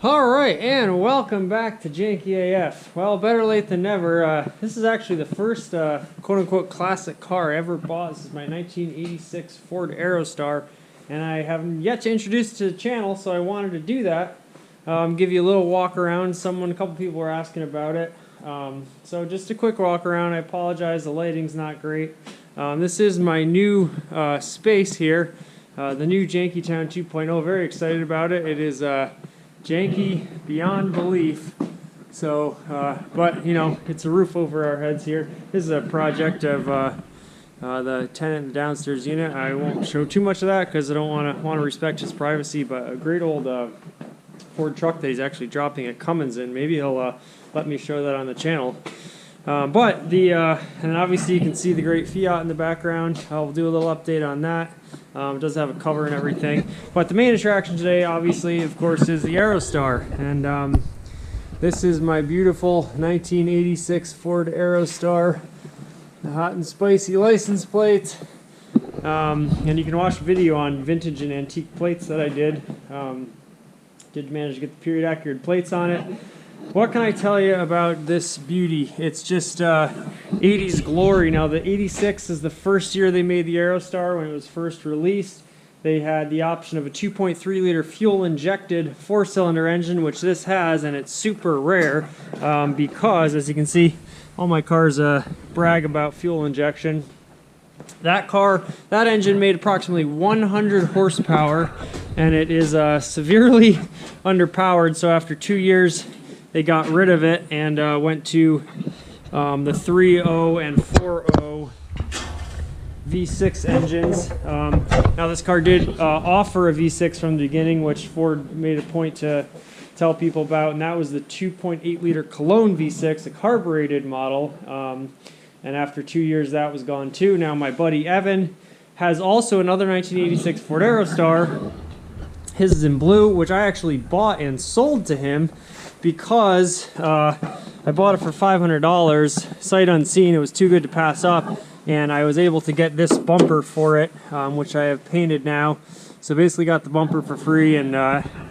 Alright, and welcome back to Janky AF. Well, better late than never. This is actually the first quote-unquote classic car I ever bought. This is my 1986 Ford Aerostar, and I haven't yet to introduce it to the channel, so I wanted to do that. Give you a little walk around. A couple people were asking about it. So just a quick walk around. I apologize, the lighting's not great. This is my new space here, the new Janky Town 2.0. Very excited about it. It is janky beyond belief. So, but you know, it's a roof over our heads here. This is a project of the tenant in the downstairs unit. I won't show too much of that because I don't want to respect his privacy. But a great old Ford truck that he's actually dropping at Cummins in. Maybe he'll let me show that on the channel. But and obviously you can see the great Fiat in the background. I'll do a little update on that. It does have a cover and everything. But the main attraction today, obviously, of course, is the Aerostar. And this is my beautiful 1986 Ford Aerostar. The hot and spicy license plate. And you can watch a video on vintage and antique plates that I did. Did manage to get the period accurate plates on it. What can I tell you about this beauty? It's just 80s glory. Now, the 86 is the first year they made the Aerostar when it was first released. They had the option of a 2.3 liter fuel-injected 4-cylinder engine, which this has, and it's super rare because, as you can see, all my cars brag about fuel injection. That engine made approximately 100 horsepower, and it is severely underpowered, so after 2 years, they got rid of it and went to the 3.0 and 4.0 V6 engines. Now this car did offer a V6 from the beginning, which Ford made a point to tell people about, and that was the 2.8 liter Cologne V6, a carbureted model. And after 2 years, that was gone too. Now my buddy Evan has also another 1986 Ford Aerostar. His is in blue, which I actually bought and sold to him because I bought it for $500, sight unseen. It was too good to pass up, and I was able to get this bumper for it, which I have painted now. So basically got the bumper for free, and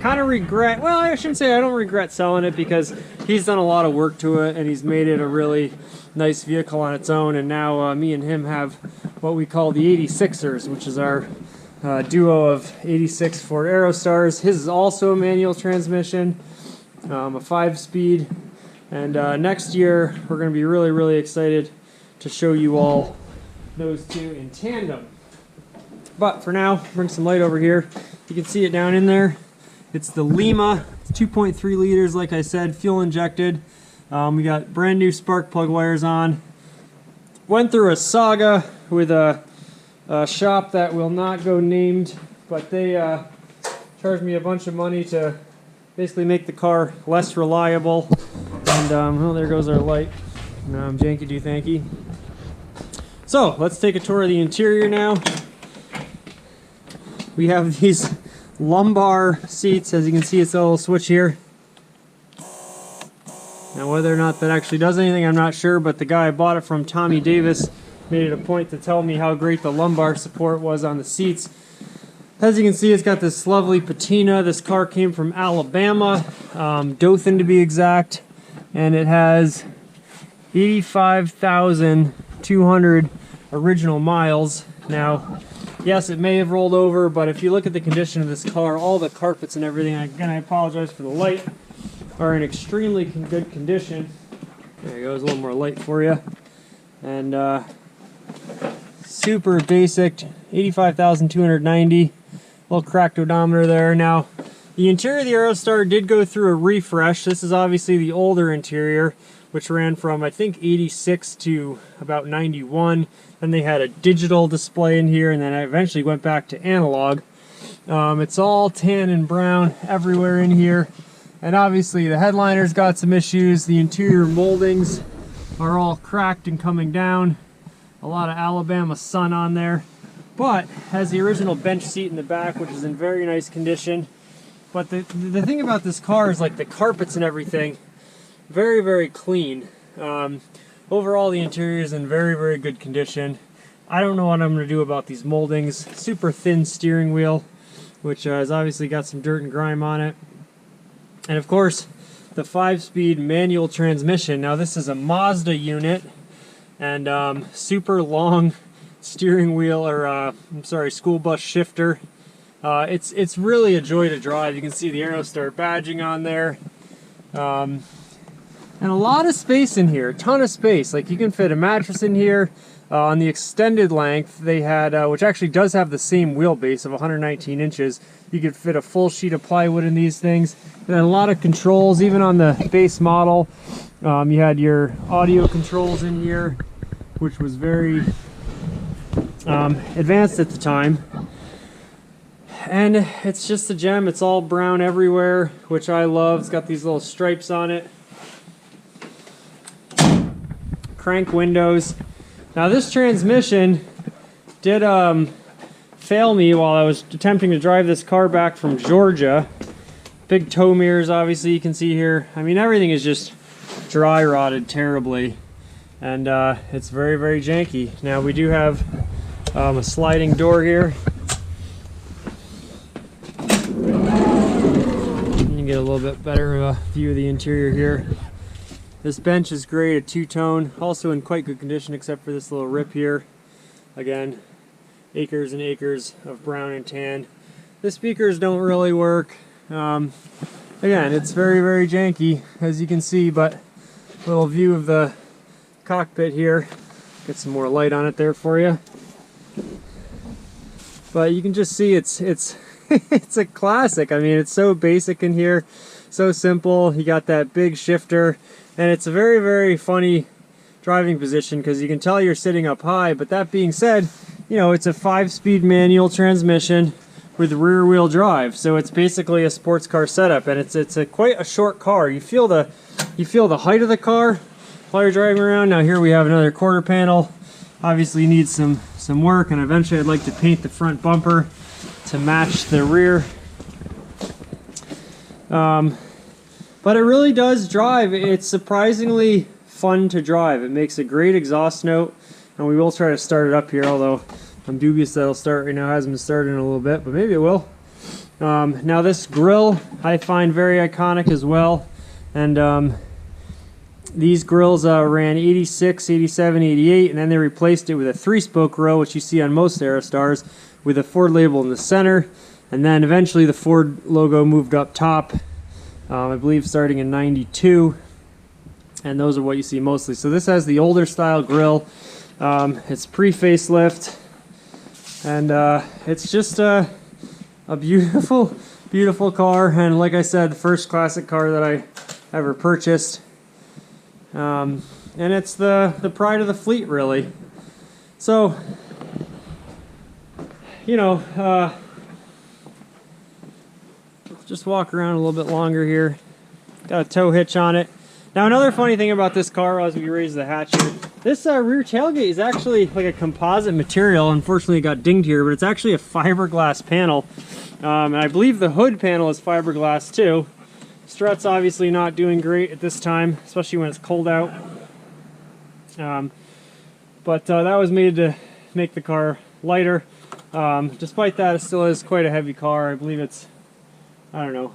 kind of regret, well, I shouldn't say I don't regret selling it because he's done a lot of work to it and he's made it a really nice vehicle on its own. And now me and him have what we call the 86ers, which is our duo of 86 Ford Aerostars. His is also a manual transmission. A 5-speed, and next year we're going to be really excited to show you all those two in tandem. But for now, bring some light over here. You can see it down in there. It's the Lima. It's 2.3 liters, like I said, fuel injected. We got brand new spark plug wires on. Went through a saga with a shop that will not go named, but they charged me a bunch of money to basically make the car less reliable. And well, there goes our light. Janky do thanky. So let's take a tour of the interior now. We have these lumbar seats. As you can see, it's a little switch here. Now whether or not that actually does anything, I'm not sure, but the guy I bought it from, Tommy Davis, made it a point to tell me how great the lumbar support was on the seats. As you can see, it's got this lovely patina. This car came from Alabama, Dothan to be exact, and it has 85,200 original miles. Now, yes, it may have rolled over, but if you look at the condition of this car, all the carpets and everything, again, I apologize for the light, are in extremely good condition. There goes a little more light for you. And super basic, 85,290. Little cracked odometer there. Now, the interior of the Aerostar did go through a refresh. This is obviously the older interior, which ran from, I think, 86 to about 91. Then they had a digital display in here, and then I eventually went back to analog. It's all tan and brown everywhere in here. And obviously, the headliner's got some issues. The interior moldings are all cracked and coming down. A lot of Alabama sun on there. But has the original bench seat in the back, which is in very nice condition. But the thing about this car is, like, the carpets and everything, very clean. Overall, the interior is in very good condition. I don't know what I'm going to do about these moldings. Super thin steering wheel, which has obviously got some dirt and grime on it. And of course, the 5-speed manual transmission. Now this is a Mazda unit, and super long steering wheel, or I'm sorry, school bus shifter. It's really a joy to drive. You can see the Aerostar badging on there. And a lot of space in here, a ton of space. Like, you can fit a mattress in here. On the extended length, they had, which actually does have the same wheelbase of 119 inches, you could fit a full sheet of plywood in these things. And a lot of controls, even on the base model. You had your audio controls in here, which was very advanced at the time. And it's just a gem. It's all brown everywhere, which I love. It's got these little stripes on it. Crank windows. Now this transmission did fail me while I was attempting to drive this car back from Georgia. Big tow mirrors, obviously, you can see here. I mean, everything is just dry rotted terribly, and it's very, very janky. Now we do have a sliding door here. You can get a little bit better view of the interior here. This bench is great, a two-tone, also in quite good condition except for this little rip here. Again, acres and acres of brown and tan. The speakers don't really work. Again, it's very, very janky, as you can see, but a little view of the cockpit here. Get some more light on it there for you. But you can just see it's it's a classic. I mean, it's so basic in here, so simple. You got that big shifter. And it's a very, very funny driving position because you can tell you're sitting up high. But that being said, you know, it's a 5-speed manual transmission with rear wheel drive. So it's basically a sports car setup, and it's quite a short car. You feel the height of the car while you're driving around. Now here we have another quarter panel. Obviously needs some work, and eventually I'd like to paint the front bumper to match the rear. But it really does drive. It's surprisingly fun to drive. It makes a great exhaust note, and we will try to start it up here, although I'm dubious that it'll start right now. It hasn't been started in a little bit, but maybe it will. Now this grille I find very iconic as well, and these grills ran 86, 87, 88, and then they replaced it with a 3-spoke grill, which you see on most Aerostars, with a Ford label in the center, and then eventually the Ford logo moved up top. I believe starting in '92, and those are what you see mostly. So this has the older style grille. It's pre-facelift, and it's just a beautiful, beautiful car. And like I said, the first classic car that I ever purchased, and it's the pride of the fleet, really. So, you know. Just walk around a little bit longer here. Got a tow hitch on it. Now another funny thing about this car, as we raise the hatch here, this rear tailgate is actually like a composite material. Unfortunately it got dinged here, but it's actually a fiberglass panel. And I believe the hood panel is fiberglass too. Strut's obviously not doing great at this time, especially when it's cold out. But that was made to make the car lighter. Despite that, it still is quite a heavy car. I believe it's, I don't know,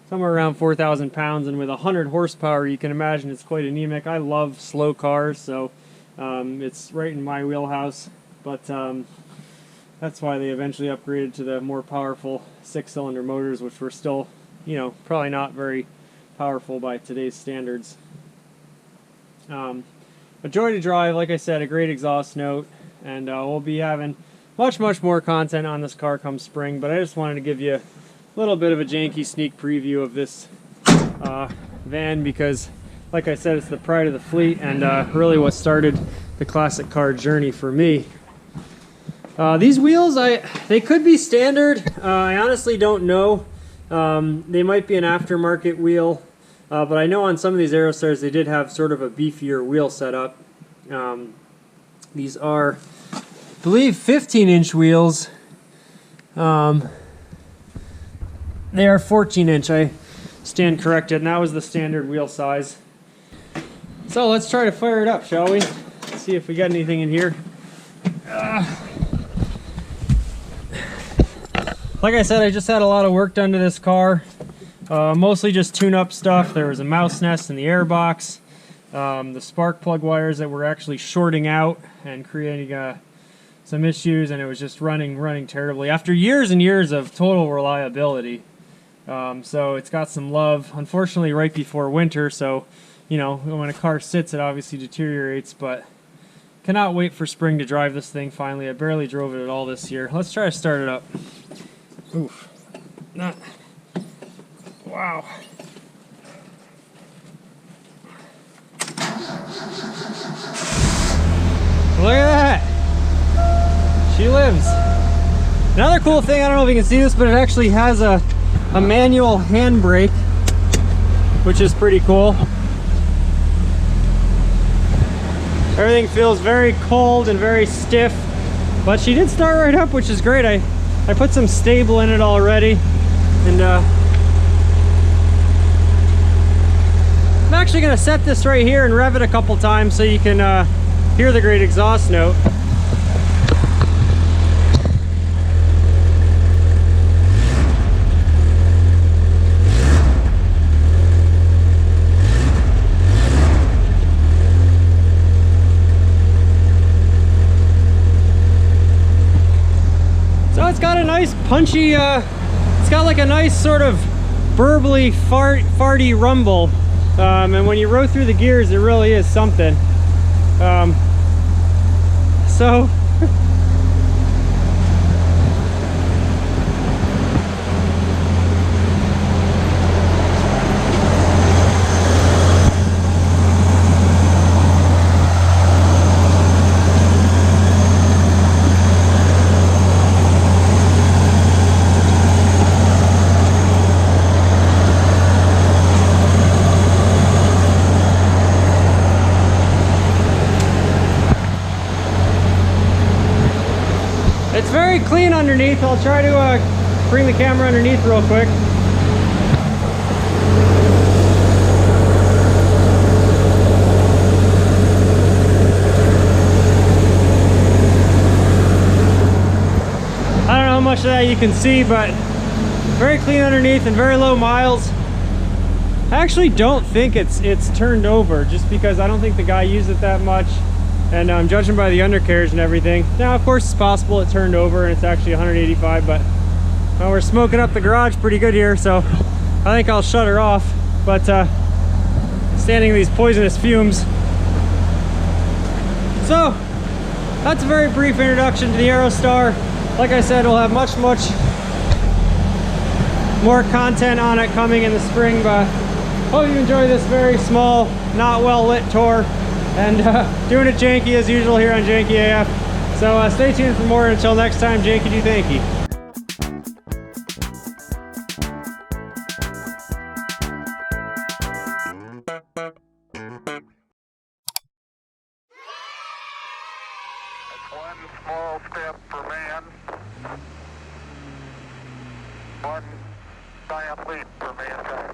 somewhere around 4,000 pounds, and with 100 horsepower, you can imagine it's quite anemic. I love slow cars, so it's right in my wheelhouse, but that's why they eventually upgraded to the more powerful 6-cylinder motors, which were still, you know, probably not very powerful by today's standards. A joy to drive, like I said, a great exhaust note, and we'll be having much more content on this car come spring, but I just wanted to give you a little bit of a janky sneak preview of this van because, like I said, it's the pride of the fleet, and really what started the classic car journey for me. These wheels, they could be standard. I honestly don't know. They might be an aftermarket wheel, but I know on some of these Aerostars they did have sort of a beefier wheel setup. These are, I believe, 15-inch wheels. They are 14-inch, I stand corrected, and that was the standard wheel size. So let's try to fire it up, shall we? Let's see if we got anything in here. Like I said, I just had a lot of work done to this car. Mostly just tune-up stuff. There was a mouse nest in the air box. The spark plug wires that were actually shorting out and creating some issues, and it was just running terribly after years and years of total reliability. So it's got some love. Unfortunately, right before winter, so you know, when a car sits, it obviously deteriorates, but cannot wait for spring to drive this thing finally. I barely drove it at all this year. Let's try to start it up. Oof. Not. Wow. Look at that. She lives. Another cool thing, I don't know if you can see this, but it actually has a manual handbrake, which is pretty cool. Everything feels very cold and very stiff, but she did start right up, which is great. I put some stable in it already, and I'm actually going to set this right here and rev it a couple times so you can hear the great exhaust note. So it's got a nice punchy, it's got like a nice sort of burbly, farty rumble. And when you row through the gears, it really is something. So it's very clean underneath. I'll try to bring the camera underneath real quick. I don't know how much of that you can see, but very clean underneath and very low miles. I actually don't think it's turned over, just because I don't think the guy used it that much. And I'm judging by the undercarriage and everything. Now, of course, it's possible it turned over and it's actually 185, but we're smoking up the garage pretty good here, so I think I'll shut her off. But standing in these poisonous fumes. So, that's a very brief introduction to the Aerostar. Like I said, we'll have much more content on it coming in the spring, but hope you enjoy this very small, not well lit tour. And doing it janky as usual here on Janky AF. So stay tuned for more. Until next time, Janky do thanky. One small step for man, one giant leap for mankind.